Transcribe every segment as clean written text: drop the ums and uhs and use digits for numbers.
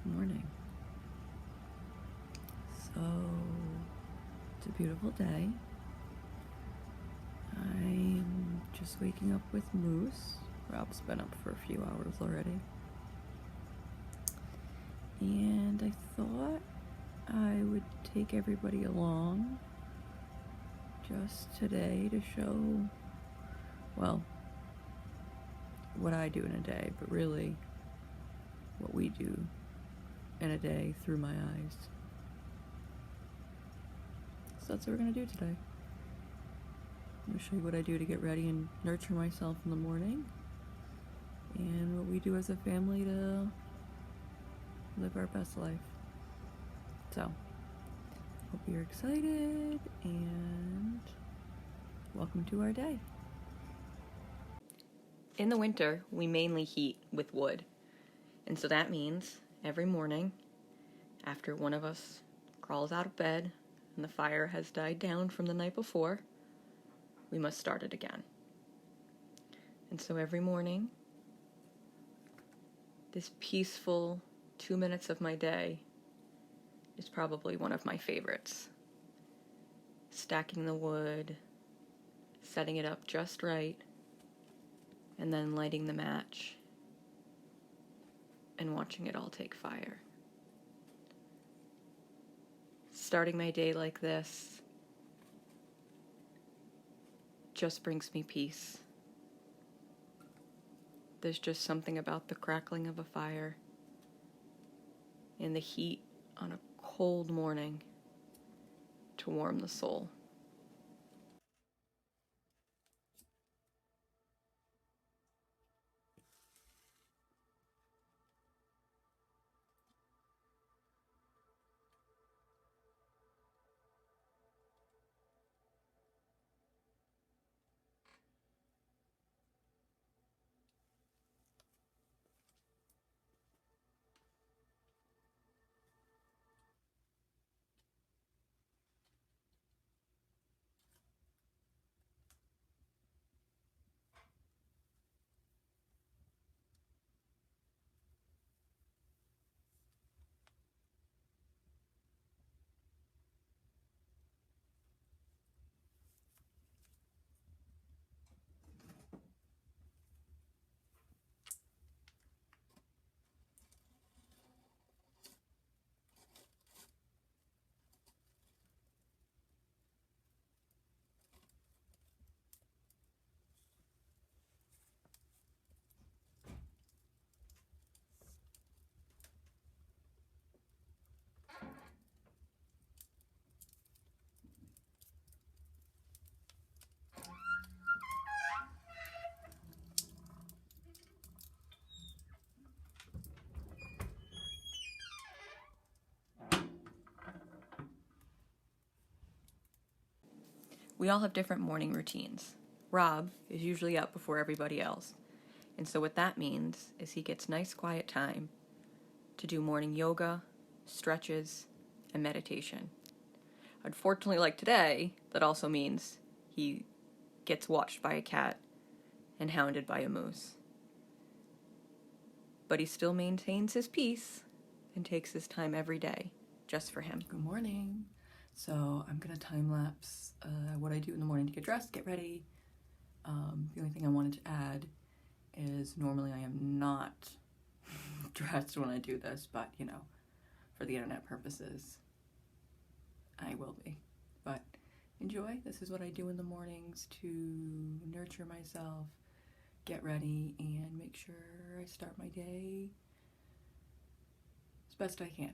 Good morning. So, it's a beautiful day. I'm just waking up with Moose. Rob's been up for a few hours already. And I thought I would take everybody along just today to show, well, what I do in a day, but really what we do in a day through my eyes. So that's what we're gonna do today. I'm gonna show you what I do to get ready and nurture myself in the morning, and what we do as a family to live our best life. So, hope you're excited, and welcome to our day. In the winter, we mainly heat with wood. And so that means every morning, after one of us crawls out of bed and the fire has died down from the night before, we must start it again. And so every morning, this peaceful 2 minutes of my day is probably one of my favorites. Stacking the wood, setting it up just right, and then lighting the match and watching it all take fire. Starting my day like this just brings me peace. There's just something about the crackling of a fire and the heat on a cold morning to warm the soul. We all have different morning routines. Rob is usually up before everybody else. And so what that means is he gets nice quiet time to do morning yoga, stretches, and meditation. Unfortunately, like today, that also means he gets watched by a cat and hounded by a moose. But he still maintains his peace and takes his time every day just for him. Good morning. So I'm gonna time lapse what I do in the morning to get dressed, get ready. The only thing I wanted to add is normally I am not dressed when I do this, but you know, for the internet purposes, I will be. But enjoy. This is what I do in the mornings to nurture myself, get ready, and make sure I start my day as best I can.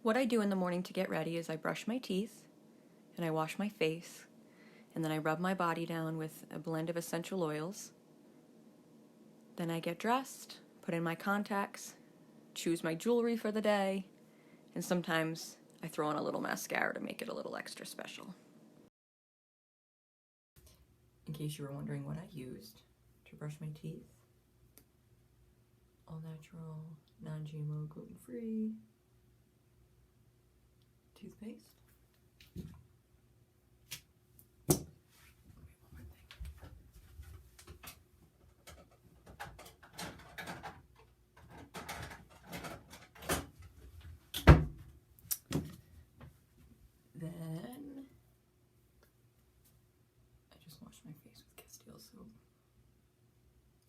What I do in the morning to get ready is I brush my teeth, and I wash my face, and then I rub my body down with a blend of essential oils. Then I get dressed, put in my contacts, choose my jewelry for the day, and sometimes I throw on a little mascara to make it a little extra special. In case you were wondering what I used to brush my teeth, all natural, non-GMO, gluten-free toothpaste.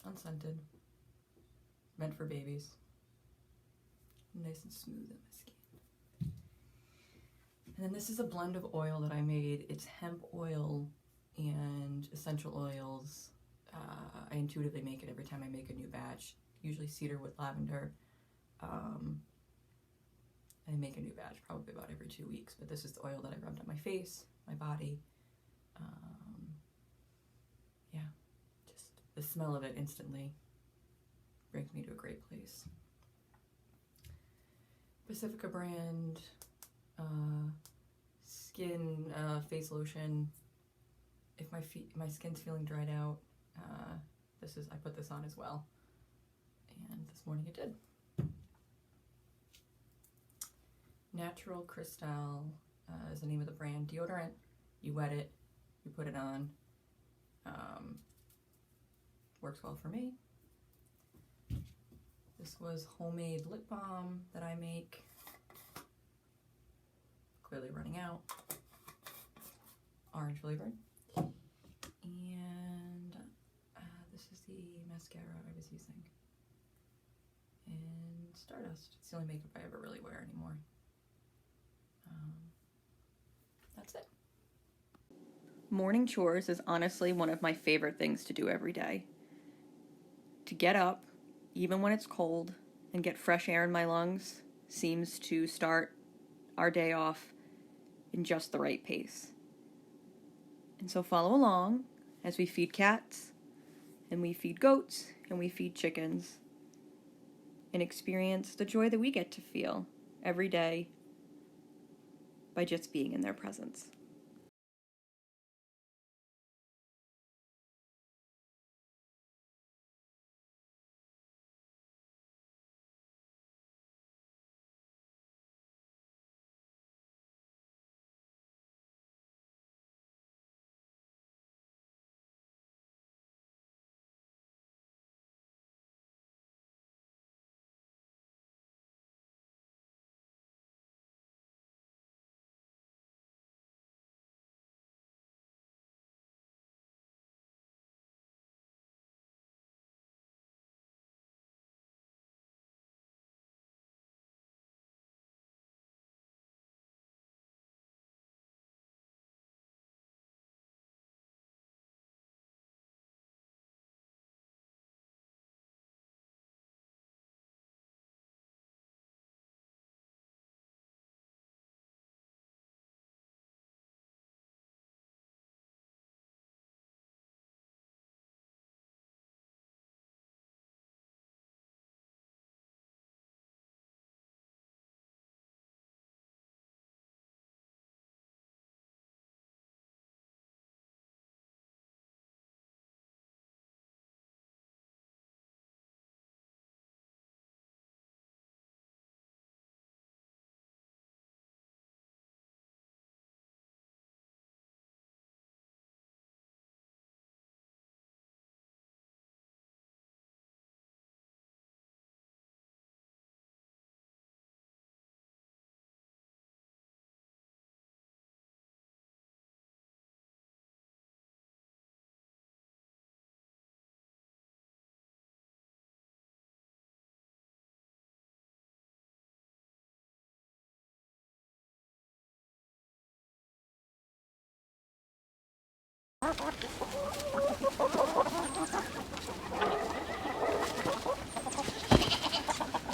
unscented, meant for babies. Nice and smooth on my skin. And then this is a blend of oil that I made. It's hemp oil and essential oils. I intuitively make it every time I make a new batch. Usually cedar with lavender. I make a new batch probably about every 2 weeks, but this is the oil that I rubbed on my face, my body. Yeah, just the smell of it instantly brings me to a great place. Pacifica brand skin face lotion. If my skin's feeling dried out, I put this on as well, and this morning it did. Natural Crystal is the name of the brand deodorant. You wet it, you put it on. Works well for me. This was homemade lip balm that I make. Clearly running out. Orange flavored. And this is the mascara I was using. And Stardust. It's the only makeup I ever really wear anymore. That's it. Morning chores is honestly one of my favorite things to do every day. To get up, even when it's cold, and get fresh air in my lungs seems to start our day off in just the right pace. And so follow along as we feed cats, and we feed goats, and we feed chickens, and experience the joy that we get to feel every day by just being in their presence.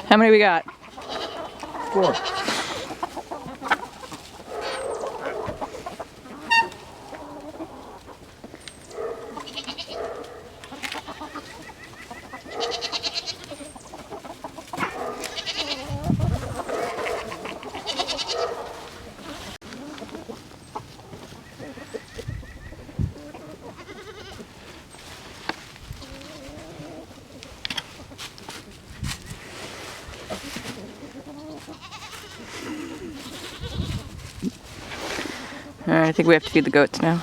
How many we got? 4. All right, I think we have to feed the goats now.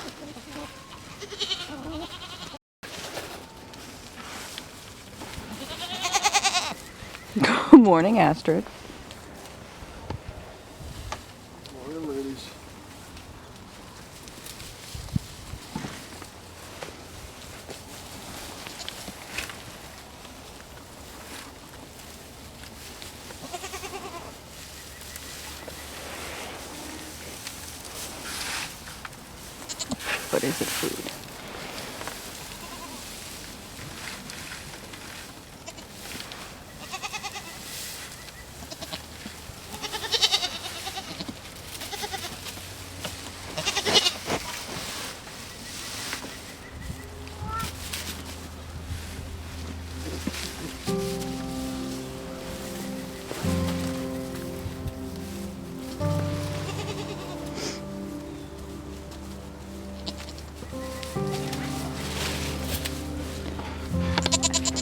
Good morning, Astrid. Morning, ladies. but is it food?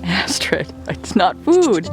Astrid, it's not food.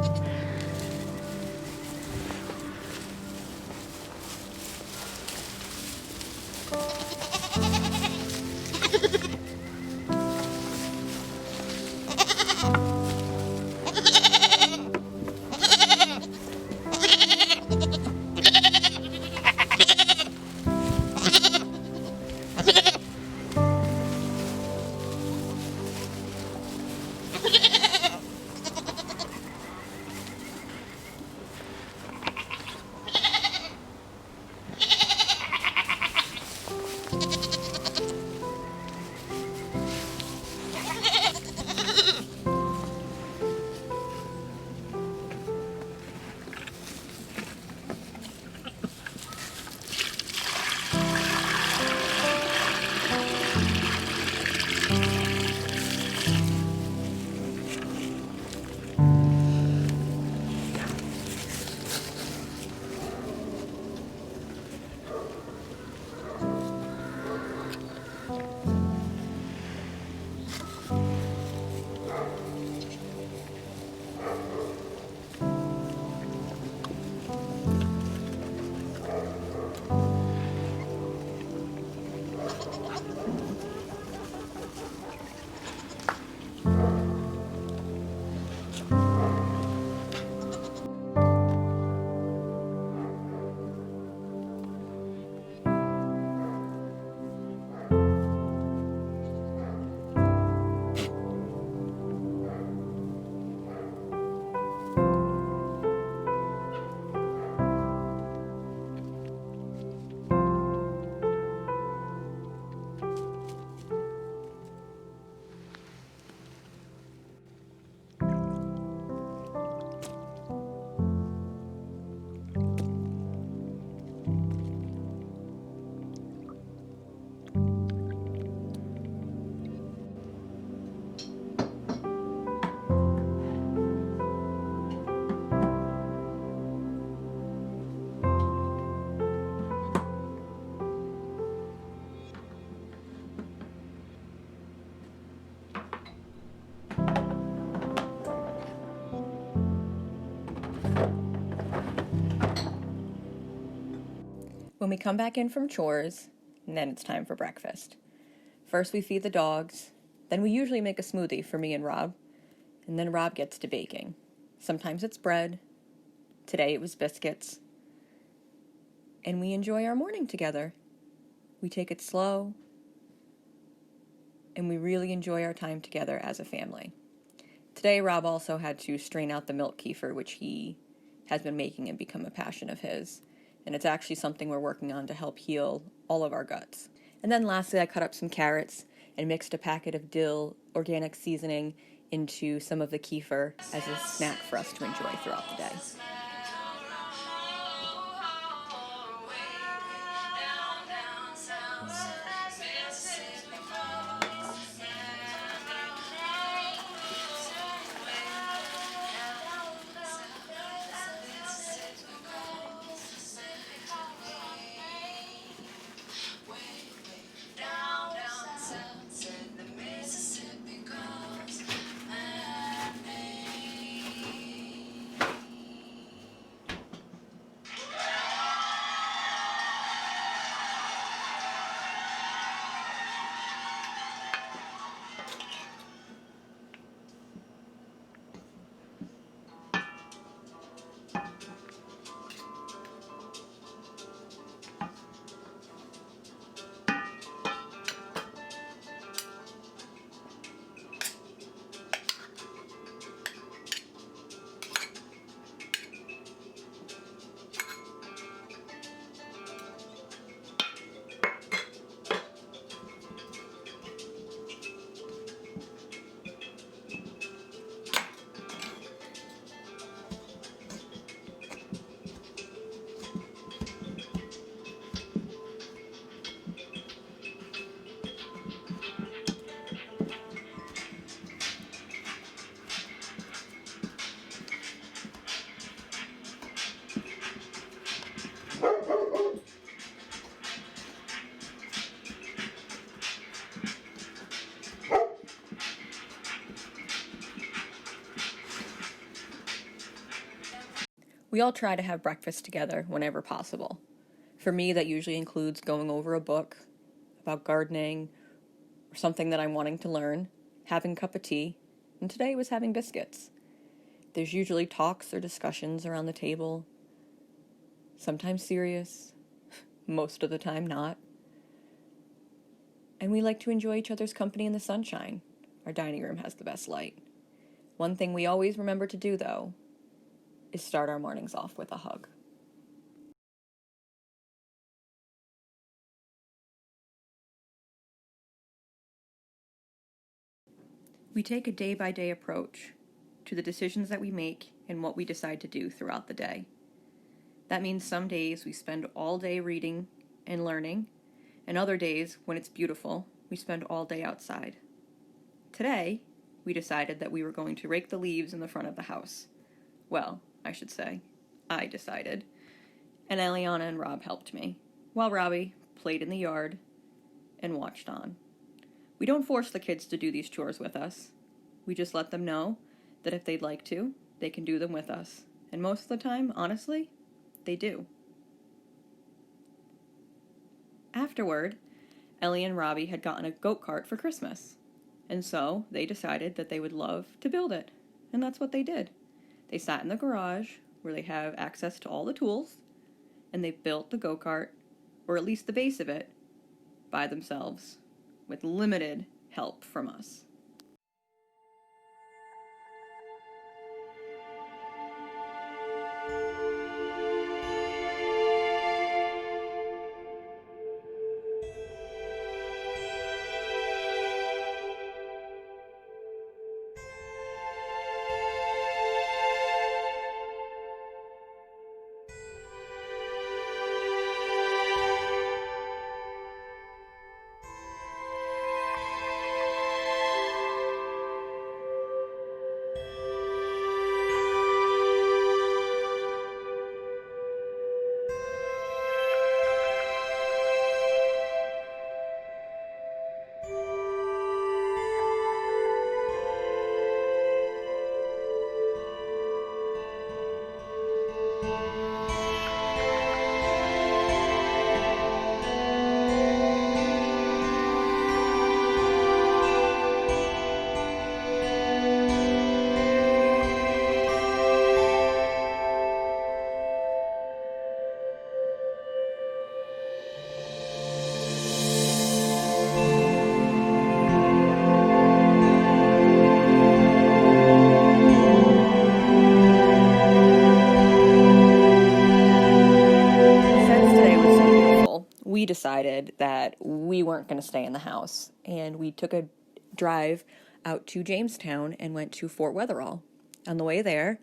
When we come back in from chores, and then it's time for breakfast. First we feed the dogs, then we usually make a smoothie for me and Rob, and then Rob gets to baking. Sometimes it's bread, today it was biscuits, and we enjoy our morning together. We take it slow, and we really enjoy our time together as a family. Today Rob also had to strain out the milk kefir, which he has been making and become a passion of his. And it's actually something we're working on to help heal all of our guts. And then lastly, I cut up some carrots and mixed a packet of dill organic seasoning into some of the kefir as a snack for us to enjoy throughout the day. We all try to have breakfast together whenever possible. For me, that usually includes going over a book about gardening or something that I'm wanting to learn, having a cup of tea, and today was having biscuits. There's usually talks or discussions around the table, sometimes serious, most of the time not. And we like to enjoy each other's company in the sunshine. Our dining room has the best light. One thing we always remember to do, though, is start our mornings off with a hug. We take a day-by-day approach to the decisions that we make and what we decide to do throughout the day. That means some days we spend all day reading and learning, and other days, when it's beautiful, we spend all day outside. Today, we decided that we were going to rake the leaves in the front of the house. Well, I should say, I decided. And Eliana and Rob helped me, while Robbie played in the yard and watched on. We don't force the kids to do these chores with us. We just let them know that if they'd like to, they can do them with us. And most of the time, honestly, they do. Afterward, Ellie and Robbie had gotten a goat cart for Christmas. And so they decided that they would love to build it. And that's what they did. They sat in the garage where they have access to all the tools, and they built the go-kart, or at least the base of it, by themselves, with limited help from us. We decided that we weren't going to stay in the house, and we took a drive out to Jamestown and went to Fort Wetherall. On the way there,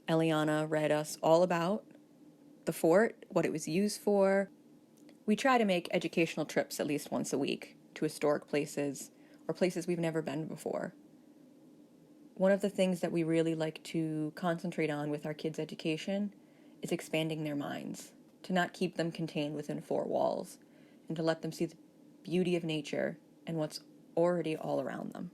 Eliana read us all about the fort, what it was used for. We try to make educational trips at least once a week to historic places or places we've never been before. One of the things that we really like to concentrate on with our kids' education is expanding their minds, to not keep them contained within four walls, and to let them see the beauty of nature and what's already all around them.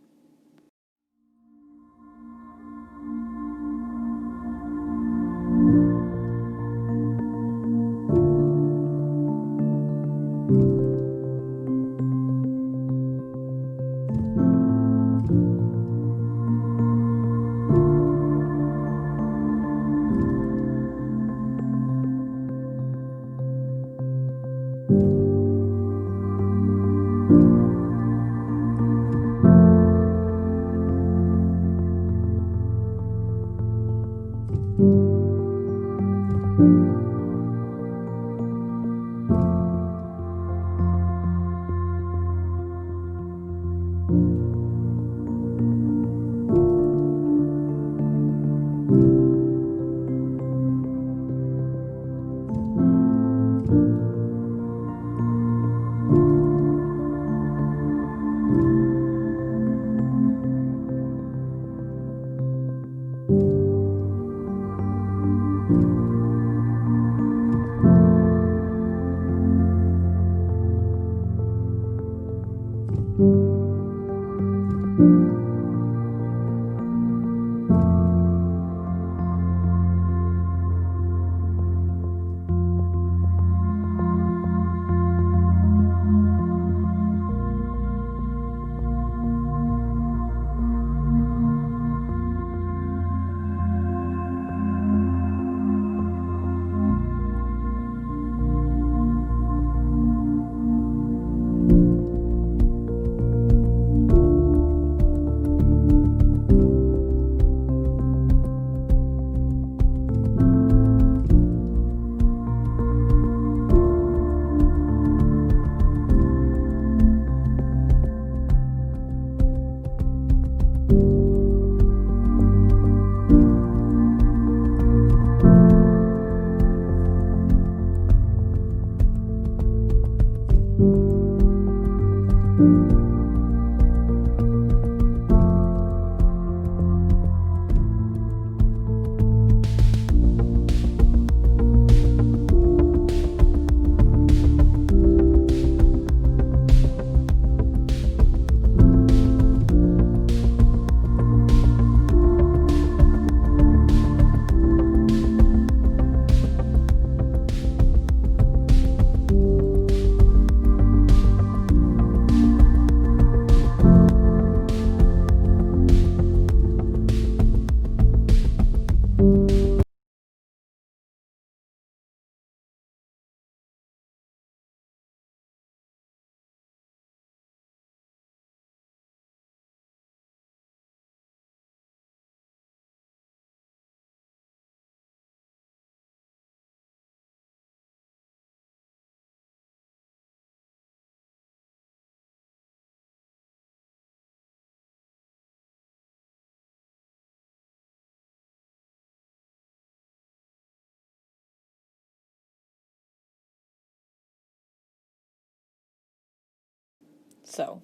So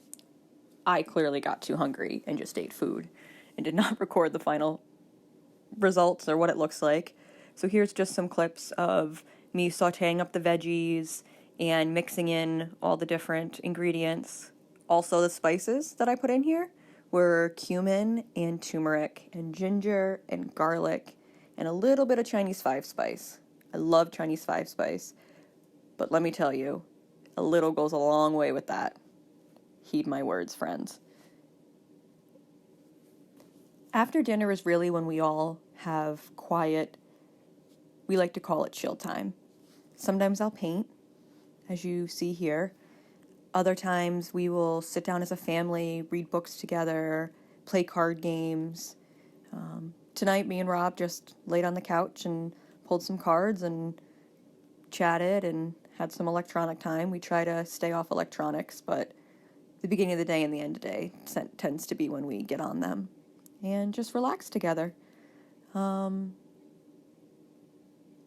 I clearly got too hungry and just ate food and did not record the final results or what it looks like. So here's just some clips of me sauteing up the veggies and mixing in all the different ingredients. Also, the spices that I put in here were cumin and turmeric and ginger and garlic and a little bit of Chinese 5-spice. I love Chinese 5-spice, but let me tell you, a little goes a long way with that. Heed my words, friends. After dinner is really when we all have quiet, we like to call it chill time. Sometimes I'll paint, as you see here. Other times we will sit down as a family, read books together, play card games. Tonight, me and Rob just laid on the couch and pulled some cards and chatted and had some electronic time. We try to stay off electronics, but the beginning of the day and the end of the day tends to be when we get on them and just relax together.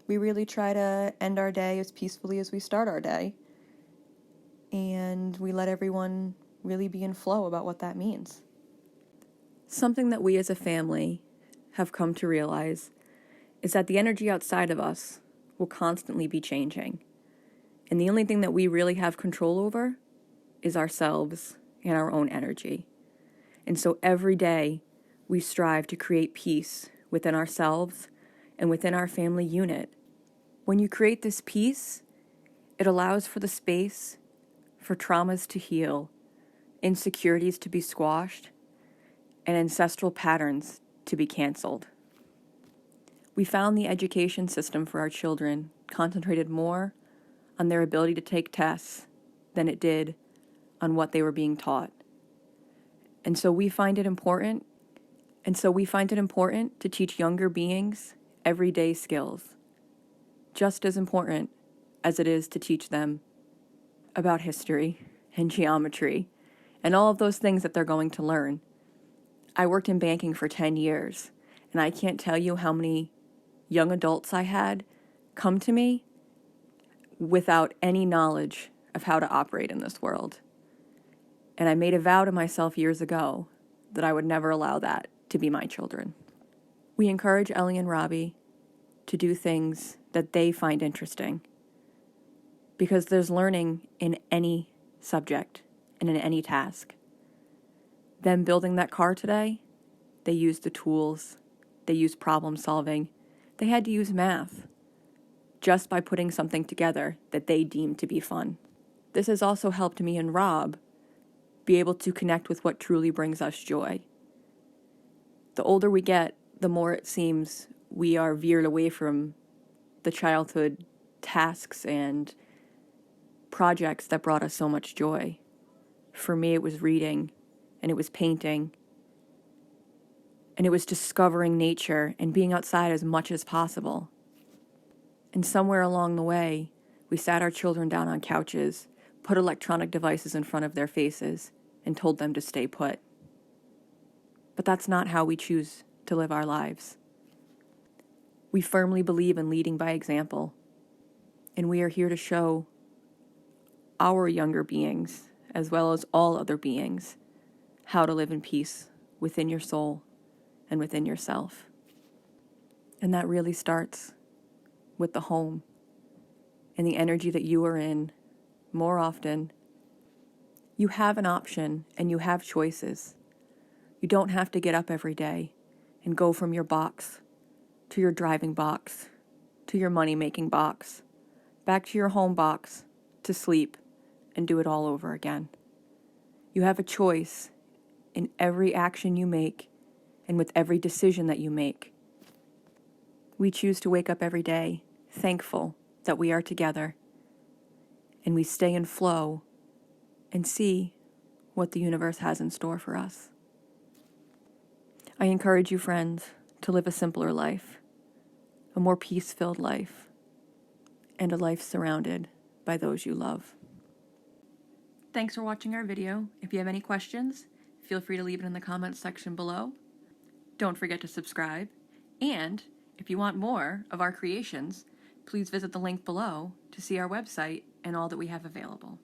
We really try to end our day as peacefully as we start our day, and we let everyone really be in flow about what that means. Something that we as a family have come to realize is that the energy outside of us will constantly be changing, and the only thing that we really have control over is ourselves and our own energy. And so every day we strive to create peace within ourselves and within our family unit. When you create this peace, it allows for the space for traumas to heal, insecurities to be squashed, and ancestral patterns to be canceled. We found the education system for our children concentrated more on their ability to take tests than it did on what they were being taught. And so we find it important to teach younger beings everyday skills, just as important as it is to teach them about history and geometry and all of those things that they're going to learn. I worked in banking for 10 years, and I can't tell you how many young adults I had come to me without any knowledge of how to operate in this world. And I made a vow to myself years ago that I would never allow that to be my children. We encourage Ellie and Robbie to do things that they find interesting, because there's learning in any subject and in any task. Them building that car today, they used the tools, they used problem solving, they had to use math just by putting something together that they deemed to be fun. This has also helped me and Rob be able to connect with what truly brings us joy. The older we get, the more it seems we are veered away from the childhood tasks and projects that brought us so much joy. For me, it was reading, and it was painting, and it was discovering nature and being outside as much as possible. And somewhere along the way, we sat our children down on couches, put electronic devices in front of their faces, and told them to stay put. But that's not how we choose to live our lives. We firmly believe in leading by example, and we are here to show our younger beings, as well as all other beings, how to live in peace within your soul and within yourself. And that really starts with the home and the energy that you are in more often. You have an option and you have choices. You don't have to get up every day and go from your box to your driving box to your money-making box, back to your home box to sleep and do it all over again. You have a choice in every action you make and with every decision that you make. We choose to wake up every day thankful that we are together, and we stay in flow and see what the universe has in store for us. I encourage you, friends, to live a simpler life, a more peace-filled life, and a life surrounded by those you love. Thanks for watching our video. If you have any questions, feel free to leave it in the comments section below. Don't forget to subscribe, and if you want more of our creations, please visit the link below to see our website and all that we have available.